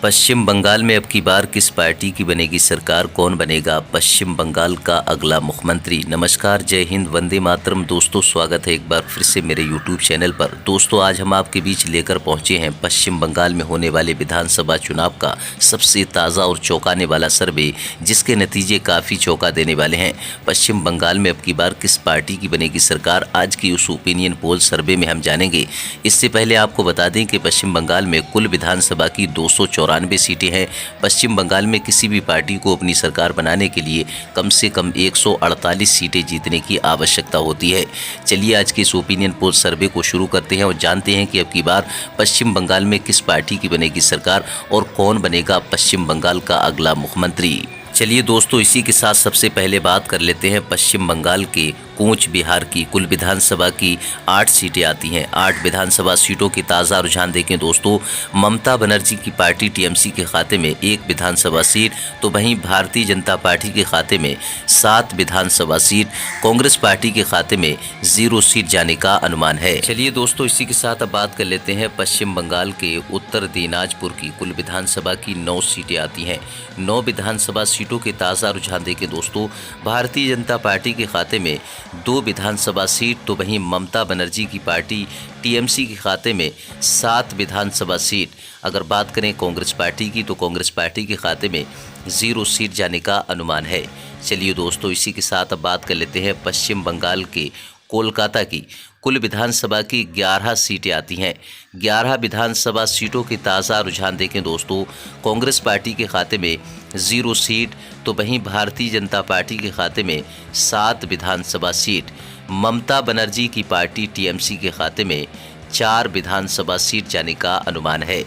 पश्चिम बंगाल में अब की बार किस पार्टी की बनेगी सरकार, कौन बनेगा पश्चिम बंगाल का अगला मुख्यमंत्री। नमस्कार, जय हिंद, वंदे मातरम। दोस्तों, स्वागत है एक बार फिर से मेरे यूट्यूब चैनल पर। दोस्तों, आज हम आपके बीच लेकर पहुंचे हैं पश्चिम बंगाल में होने वाले विधानसभा चुनाव का सबसे ताज़ा और चौंकाने वाला सर्वे, जिसके नतीजे काफ़ी चौंका देने वाले हैं। पश्चिम बंगाल में अब की बार किस पार्टी की बनेगी सरकार, आज की उस ओपिनियन पोल सर्वे में हम जानेंगे। इससे पहले आपको बता दें कि पश्चिम बंगाल में कुल विधानसभा की 294 सीटें हैं। पश्चिम बंगाल में किसी भी पार्टी को अपनी सरकार बनाने के लिए कम से कम 148 सीटें जीतने की आवश्यकता होती है। चलिए आज के इस ओपिनियन पोल सर्वे को शुरू करते हैं और जानते हैं कि अब की बार पश्चिम बंगाल में किस पार्टी की बनेगी सरकार और कौन बनेगा पश्चिम बंगाल का अगला मुख्यमंत्री। चलिए दोस्तों, इसी के साथ सबसे पहले बात कर लेते हैं पश्चिम बंगाल के कूच बिहार की। कुल विधानसभा की 8 सीटें आती हैं। 8 विधानसभा सीटों के ताज़ा रुझान देखें दोस्तों, ममता बनर्जी की पार्टी टीएमसी के खाते में 1 विधानसभा सीट, तो वहीं भारतीय जनता पार्टी के खाते में 7 विधानसभा सीट, कांग्रेस पार्टी के खाते में 0 सीट जाने का अनुमान है। चलिए दोस्तों, इसी के साथ अब बात कर लेते हैं पश्चिम बंगाल के उत्तर दिनाजपुर की। कुल विधानसभा की 9 सीटें आती हैं। 9 विधानसभा सीटों के ताज़ा रुझान देखें दोस्तों, भारतीय जनता पार्टी के खाते में 2 विधानसभा सीट, तो वहीं ममता बनर्जी की पार्टी टीएमसी के खाते में 7 विधानसभा सीट। अगर बात करें कांग्रेस पार्टी की, तो कांग्रेस पार्टी के खाते में 0 सीट जाने का अनुमान है। चलिए दोस्तों, इसी के साथ अब बात कर लेते हैं पश्चिम बंगाल के कोलकाता की। कुल विधानसभा की 11 सीटें आती हैं। 11 विधानसभा सीटों के ताज़ा रुझान देखें दोस्तों, कांग्रेस पार्टी के खाते में 0 सीट, तो वहीं भारतीय जनता पार्टी के खाते में 7 विधानसभा सीट, ममता बनर्जी की पार्टी टीएमसी के खाते में 4 विधानसभा सीट जाने का अनुमान है।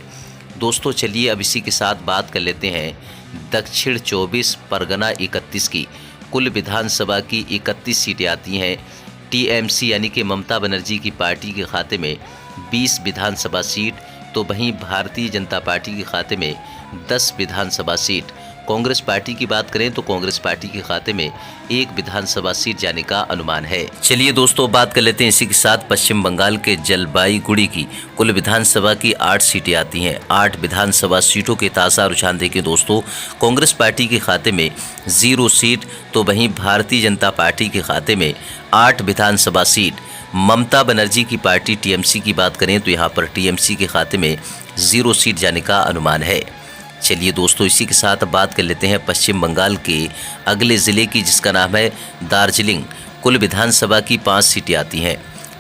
दोस्तों चलिए अब इसी के साथ बात कर लेते हैं दक्षिण 24 परगना 31 की। कुल विधानसभा की 31 सीटें आती हैं। टीएमसी यानी कि ममता बनर्जी की पार्टी के खाते में 20 विधानसभा सीट, तो वहीं भारतीय जनता पार्टी के खाते में 10 विधानसभा सीट। कांग्रेस पार्टी की बात करें तो कांग्रेस पार्टी के खाते में 1 विधानसभा सीट जाने का अनुमान है। चलिए दोस्तों, बात कर लेते हैं इसी के साथ पश्चिम बंगाल के जलपाईगुड़ी की। कुल विधानसभा की 8 सीटें आती हैं। 8 विधानसभा सीटों के ताज़ा रुझान देखें दोस्तों, कांग्रेस पार्टी के खाते में 0 सीट, तो वहीं भारतीय जनता पार्टी के खाते में 8 विधानसभा सीट। ममता बनर्जी की पार्टी टीएमसी की बात करें तो यहाँ पर टीएमसी के खाते में 0 सीट जाने का अनुमान है। चलिए दोस्तों, इसी के साथ बात कर लेते हैं पश्चिम बंगाल के अगले ज़िले की, जिसका नाम है दार्जिलिंग। कुल विधानसभा की 5 सीटें आती हैं।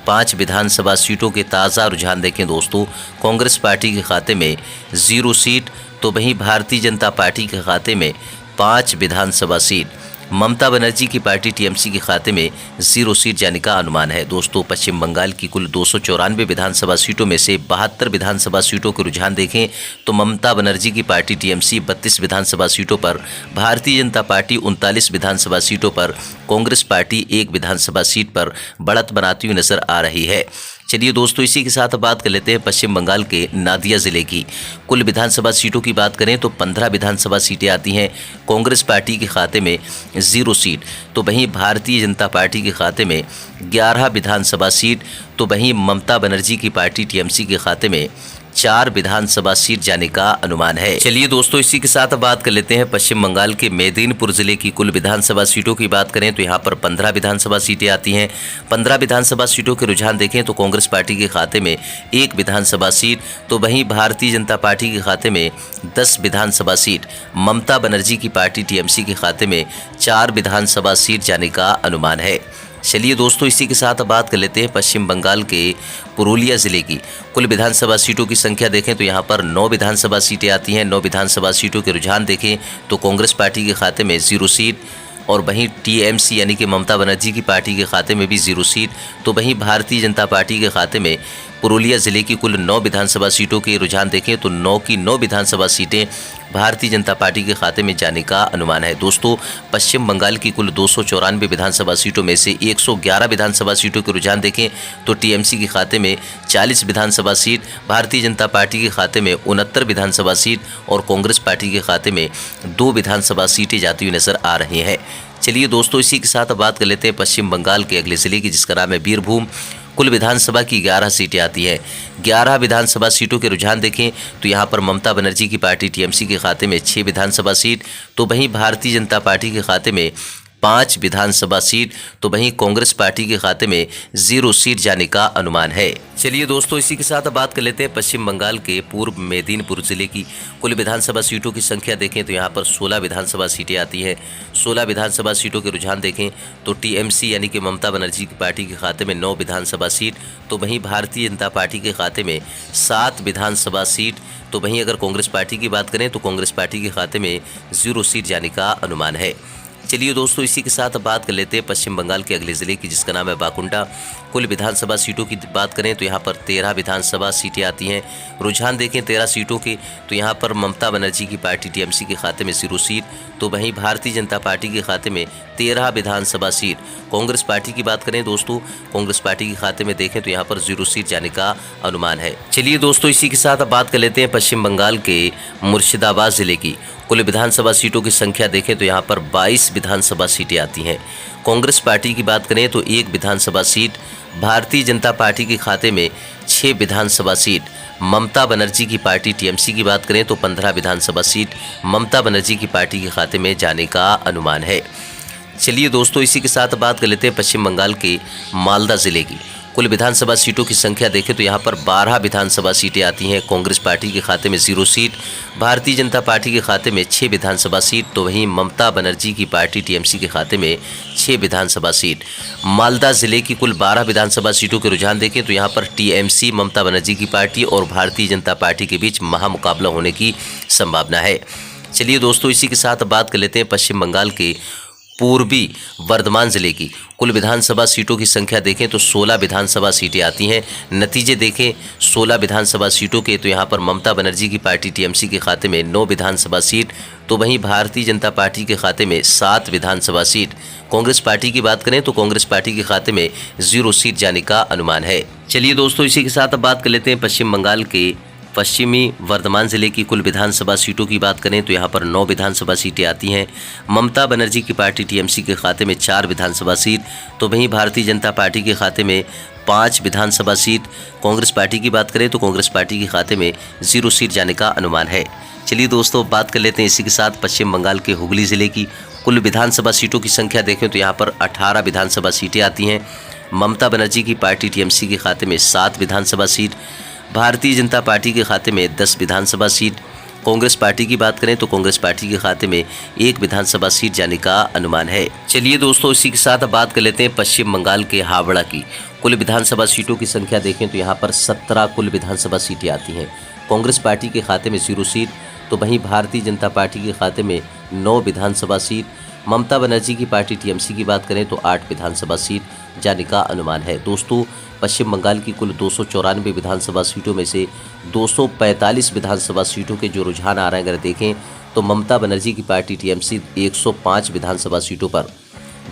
5 विधानसभा सीटों के ताज़ा रुझान देखें दोस्तों, कांग्रेस पार्टी के खाते में 0 सीट, तो वहीं भारतीय जनता पार्टी के खाते में 5 विधानसभा सीट, ममता बनर्जी की पार्टी टीएमसी के खाते में 0 सीट जाने का अनुमान है। दोस्तों, पश्चिम बंगाल की कुल 294 विधानसभा सीटों में से 72 विधानसभा सीटों के रुझान देखें तो ममता बनर्जी की पार्टी टीएमसी 32 विधानसभा सीटों पर, भारतीय जनता पार्टी 39 विधानसभा सीटों पर, कांग्रेस पार्टी 1 विधानसभा सीट पर बढ़त बनाती हुई नजर आ रही है। चलिए दोस्तों, इसी के साथ बात कर लेते हैं पश्चिम बंगाल के नादिया ज़िले की। कुल विधानसभा सीटों की बात करें तो 15 विधानसभा सीटें आती हैं। कांग्रेस पार्टी के खाते में 0 सीट, तो वहीं भारतीय जनता पार्टी के खाते में 11 विधानसभा सीट, तो वहीं ममता बनर्जी की पार्टी टीएमसी के खाते में 4 विधानसभा सीट जाने का अनुमान है। चलिए दोस्तों, इसी के साथ बात कर लेते हैं पश्चिम बंगाल के मेदिनीपुर जिले की। कुल विधानसभा सीटों की बात करें तो यहाँ पर 15 विधानसभा सीटें आती हैं। 15 विधानसभा सीटों के रुझान देखें तो कांग्रेस पार्टी के खाते में 1 विधानसभा सीट, तो वहीं भारतीय जनता पार्टी के खाते में 10 विधानसभा सीट, ममता बनर्जी की पार्टी टीएमसी के खाते में 4 विधानसभा सीट जाने का अनुमान है। चलिए दोस्तों, इसी के साथ बात कर लेते हैं पश्चिम बंगाल के पुरुलिया ज़िले की। कुल विधानसभा सीटों की संख्या देखें तो यहाँ पर 9 विधानसभा सीटें आती हैं। 9 विधानसभा सीटों के रुझान देखें तो कांग्रेस पार्टी के खाते में 0 सीट, और वहीं टीएमसी यानी कि ममता बनर्जी की पार्टी के खाते में भी 0 सीट, तो वहीं भारतीय जनता पार्टी के खाते में पुरुलिया ज़िले की कुल 9 विधानसभा सीटों के रुझान देखें तो 9 की 9 विधानसभा सीटें भारतीय जनता पार्टी के खाते में जाने का अनुमान है। दोस्तों, पश्चिम बंगाल की कुल 294 विधानसभा सीटों में से 111 विधानसभा सीटों के रुझान देखें तो टीएमसी के खाते में 40 विधानसभा सीट, भारतीय जनता पार्टी के खाते में 69 विधानसभा सीट और कांग्रेस पार्टी के खाते में 2 विधानसभा सीटें जाती हुई नजर आ रही हैं। चलिए दोस्तों, इसी के साथ बात कर लेते हैं पश्चिम बंगाल के अगले ज़िले की, जिसका नाम है बीरभूम। कुल विधानसभा की 11 सीटें आती हैं। 11 विधानसभा सीटों के रुझान देखें तो यहाँ पर ममता बनर्जी की पार्टी टीएमसी के खाते में 6 विधानसभा सीट, तो वहीं भारतीय जनता पार्टी के खाते में 5 विधानसभा सीट, तो वहीं कांग्रेस पार्टी के खाते में 0 सीट जाने का अनुमान है। चलिए दोस्तों, इसी के साथ अब बात कर लेते हैं पश्चिम बंगाल के पूर्व मेदिनीपुर जिले की कुल विधानसभा सीटों की संख्या देखें तो यहाँ पर 16 विधानसभा सीटें आती हैं। 16 विधानसभा सीटों के रुझान देखें तो टीएमसी यानी कि ममता बनर्जी की पार्टी के खाते में 9 विधानसभा सीट, तो वहीं भारतीय जनता पार्टी के खाते में 7 विधानसभा सीट, तो वहीं अगर कांग्रेस पार्टी की बात करें तो कांग्रेस पार्टी के खाते में 0 सीट जाने का अनुमान है। चलिए दोस्तों, इसी के साथ बात कर लेते हैं पश्चिम बंगाल के अगले ज़िले की, जिसका नाम है बाकुंडा। कुल विधानसभा सीटों की बात करें तो यहाँ पर 13 विधानसभा सीटें आती हैं। रुझान देखें 13 सीटों के तो यहाँ पर ममता बनर्जी की पार्टी टीएमसी के खाते में 0 सीट, तो वहीं भारतीय जनता पार्टी के खाते में 13 विधानसभा सीट। कांग्रेस पार्टी की बात करें दोस्तों, कांग्रेस पार्टी के खाते में देखें तो यहाँ पर 0 सीट जाने का अनुमान है। चलिए दोस्तों, इसी के साथ अब बात कर लेते हैं पश्चिम बंगाल के मुर्शिदाबाद ज़िले की। कुल विधानसभा सीटों की संख्या देखें तो यहाँ पर 22 विधानसभा सीटें आती हैं। कांग्रेस पार्टी की बात करें तो 1 विधानसभा सीट, भारतीय जनता पार्टी के खाते में 6 विधानसभा सीट, ममता बनर्जी की पार्टी टीएमसी की बात करें तो 15 विधानसभा सीट ममता बनर्जी की पार्टी के खाते में जाने का अनुमान है। चलिए दोस्तों, इसी के साथ बात कर लेते हैं पश्चिम बंगाल के मालदा ज़िले की। कुल विधानसभा सीटों की संख्या देखें तो यहाँ पर 12 विधानसभा सीटें आती हैं। कांग्रेस पार्टी के खाते में 0 सीट, भारतीय जनता पार्टी के खाते में 6 विधानसभा सीट, तो वहीं ममता बनर्जी की पार्टी टीएमसी के खाते में 6 विधानसभा सीट। मालदा जिले की कुल 12 विधानसभा सीटों के रुझान देखें तो यहाँ पर टीएमसी ममता बनर्जी की पार्टी और भारतीय जनता पार्टी के बीच महामुकाबला होने की संभावना है। चलिए दोस्तों, इसी के साथ बात कर लेते हैं पश्चिम बंगाल के पूर्वी वर्धमान जिले की। कुल विधानसभा सीटों की संख्या देखें तो 16 विधानसभा सीटें आती हैं। नतीजे देखें 16 विधानसभा सीटों के तो यहाँ पर ममता बनर्जी की पार्टी टीएमसी के खाते में 9 विधानसभा सीट, तो वहीं भारतीय जनता पार्टी के खाते में 7 विधानसभा सीट। कांग्रेस पार्टी की बात करें तो कांग्रेस पार्टी के खाते में 0 सीट जाने का अनुमान है। चलिए दोस्तों, इसी के साथ अब बात कर लेते हैं पश्चिम बंगाल के पश्चिमी वर्धमान जिले की कुल विधानसभा सीटों की बात करें तो यहाँ पर 9 विधानसभा सीटें आती हैं। ममता बनर्जी की पार्टी टीएमसी के खाते में 4 विधानसभा सीट, तो वहीं भारतीय जनता पार्टी के खाते में 5 विधानसभा सीट। कांग्रेस पार्टी की बात करें तो कांग्रेस पार्टी के खाते में 0 सीट जाने का अनुमान है। चलिए दोस्तों, बात कर लेते हैं इसी के साथ पश्चिम बंगाल के हुगली जिले की। कुल विधानसभा सीटों की संख्या देखें तो यहाँ पर 18 विधानसभा सीटें आती हैं। ममता बनर्जी की पार्टी टीएमसी के खाते में 7 विधानसभा सीट, भारतीय जनता पार्टी के खाते में 10 विधानसभा सीट। कांग्रेस पार्टी की बात करें तो कांग्रेस पार्टी के खाते में 1 विधानसभा सीट जाने का अनुमान है। चलिए दोस्तों, इसी के साथ बात कर लेते हैं पश्चिम बंगाल के हावड़ा की। कुल विधानसभा सीटों की संख्या देखें तो यहाँ पर 17 कुल विधानसभा सीटें आती हैं। कांग्रेस पार्टी के खाते में 0 सीट, तो वहीं भारतीय जनता पार्टी के खाते में 9 विधानसभा सीट। ममता बनर्जी की पार्टी टीएमसी की बात करें तो 8 विधानसभा सीट जाने का अनुमान है। दोस्तों, पश्चिम बंगाल की कुल 294 विधानसभा सीटों में से 245 विधानसभा सीटों के जो रुझान आ रहे हैं अगर देखें तो ममता बनर्जी की पार्टी टीएमसी 105 विधानसभा सीटों पर,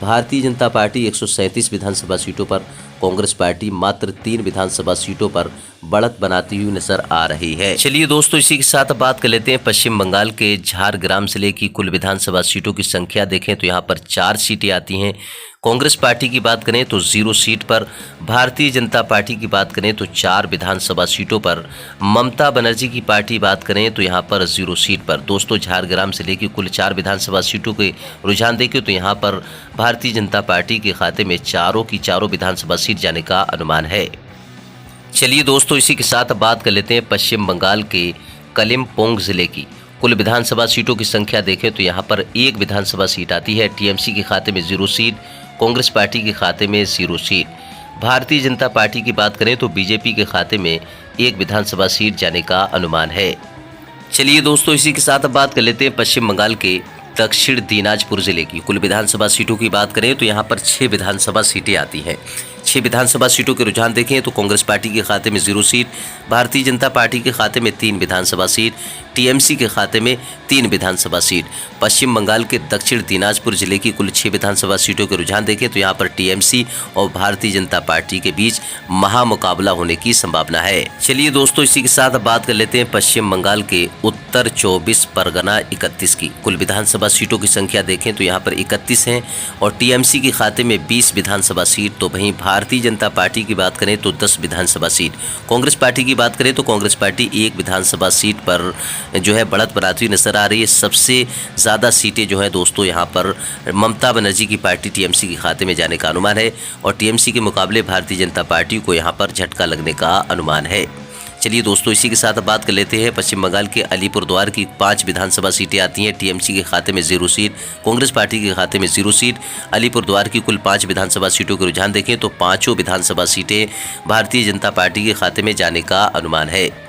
भारतीय जनता पार्टी 137 विधानसभा सीटों पर, कांग्रेस पार्टी मात्र 3 विधानसभा सीटों पर बढ़त बनाती हुई नजर आ रही है। चलिए दोस्तों, इसी के साथ बात कर लेते हैं पश्चिम बंगाल के झारग्राम जिले की। कुल विधानसभा सीटों की संख्या देखें तो यहाँ पर 4 सीटें आती हैं। कांग्रेस पार्टी की बात करें तो 0 सीट पर, भारतीय जनता पार्टी की बात करें तो 4 विधानसभा सीटों पर, ममता बनर्जी की पार्टी बात करें तो यहाँ पर 0 सीट पर। दोस्तों, झारग्राम जिले की कुल 4 विधानसभा सीटों के रुझान देखें तो यहाँ पर भारतीय जनता पार्टी के खाते में चारों की चारों विधानसभा सीट जाने का अनुमान है। चलिए दोस्तों, इसी के साथ बात कर लेते हैं पश्चिम बंगाल के कलिम्पोंग जिले की। कुल विधानसभा सीटों की संख्या देखें तो यहाँ पर 1 विधानसभा सीट आती है। टीएमसी के खाते में 0 सीट, कांग्रेस पार्टी के खाते में 0 सीट। भारतीय जनता पार्टी की बात करें तो बीजेपी के खाते में 1 विधानसभा सीट जाने का अनुमान है। चलिए दोस्तों, इसी के साथ बात कर लेते हैं पश्चिम बंगाल के दक्षिण दिनाजपुर जिले की। कुल विधानसभा सीटों की बात करें तो यहाँ पर 6 विधानसभा सीटें आती हैं। 6 विधानसभा सीटों के रुझान देखें तो कांग्रेस पार्टी के खाते में 0 सीट, भारतीय जनता पार्टी के खाते में 3 विधानसभा सीट, टीएमसी के खाते में 3 विधानसभा सीट। पश्चिम बंगाल के दक्षिण दिनाजपुर जिले की कुल 6 विधानसभा सीटों के रुझान देखें तो यहाँ पर टीएमसी और भारतीय जनता पार्टी के बीच महामुकाबला होने की संभावना है। चलिए दोस्तों, इसी के साथ बात कर लेते हैं पश्चिम बंगाल के उत्तर 24 परगना 31 की। कुल विधानसभा सीटों की संख्या देखें तो यहाँ पर 31 हैं और टीएमसी के खाते में 20 विधानसभा सीट, तो वहीं भारतीय भारतीय जनता पार्टी की बात करें तो 10 विधानसभा सीट, कांग्रेस पार्टी की बात करें तो कांग्रेस पार्टी 1 विधानसभा सीट पर जो है बढ़त बनाती हुई नजर आ रही है। सबसे ज़्यादा सीटें जो है दोस्तों यहाँ पर ममता बनर्जी की पार्टी टीएमसी के खाते में जाने का अनुमान है और टीएमसी के मुकाबले भारतीय जनता पार्टी को यहाँ पर झटका लगने का अनुमान है। चलिए दोस्तों, इसी के साथ अब बात कर लेते हैं पश्चिम बंगाल के अलीपुरद्वार की 5 विधानसभा सीटें आती हैं। टीएमसी के खाते में 0 सीट, कांग्रेस पार्टी के खाते में 0 सीट। अलीपुरद्वार की कुल 5 विधानसभा सीटों के रुझान देखें तो 5 विधानसभा सीटें भारतीय जनता पार्टी के खाते में जाने का अनुमान है।